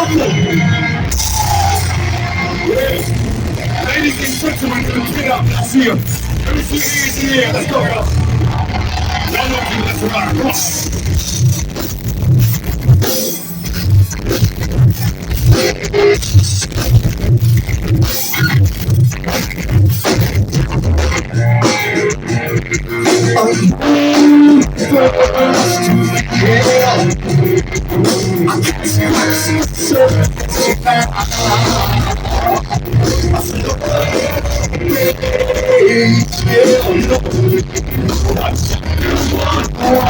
Ladies and gentlemen, get up. I see you. Let me see your hands in the air. Let's go, y'all. Y'all know you. Let's rock. Come on.